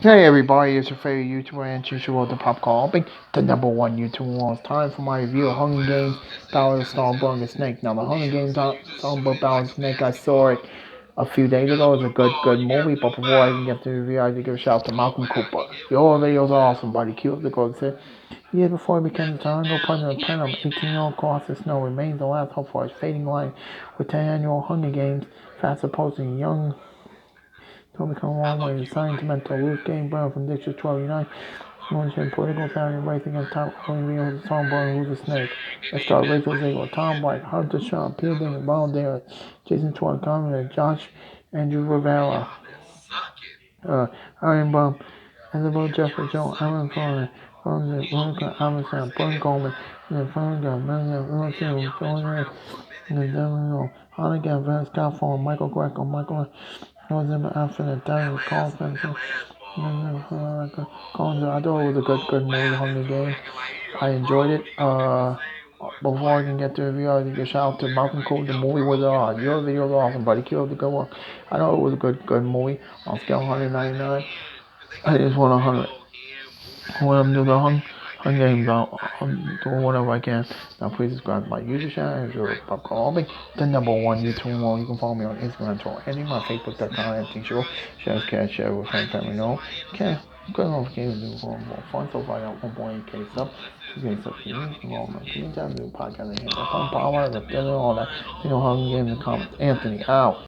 Hey everybody, it's your favorite YouTuber and teacher of the pop called the number one YouTuber. It's time for my review of Hunger Games Ballad of Songbird and Snake. Now the Hunger Games Songbird Ballad of Snake, I saw it a few days ago. It's a good movie, but before I can get to the review, I have to give a shout out to Malcolm Cooper. Your videos are awesome, buddy. Cue up the quote. Said, years before he became the Toronto President, Penham, 18-year-old across the snow, remains the last hope for his fading line with 10 annual Hunger Games, fast approaching young to become a long way, assigned to mentor Ruth Game Brown from District 1289. Motion political family race against top Queen Real with Tom Brown who's a snake. Let's start Rachel Ziegler, Tom White, Hunter Shaw, Peter David, Ronald Davis, Jason Todd, Conrad, Josh, Andrew Rivera, Iron Bomb, Isabel Jeffrey, Joe, Alan Florida, Ronald Monica, Amazon, Brian Coleman, and then Founder, Maria, Wilson, Jordan, and then Devin, Honigan, Van Scott, Michael Greco, Michael Rosen, Alfred, Daniel, Carl Spencer, Collins. I thought it was a good movie, Hunger Games. I enjoyed it. Before I can get to the review, I give a shout out to Malcolm Cole. The movie was your video was awesome, buddy. Keep up the good work. I know it was a good movie. On scale 199, I just want 100. When I'm doing the Hunger Games, I'm doing whatever I can. Now please subscribe to my YouTube channel. If you're I'll be the number one YouTube one. You can follow me on Instagram, Twitter, and my Facebook.com. Anything show. Share with friends, family, know. Okay. Good notifications do more fun. So far, I got 1.8k subs. 2k subs. You know, my community, do podcast, and hit the phone power, the all that. You know, Hunger Games in the comments. Anthony out.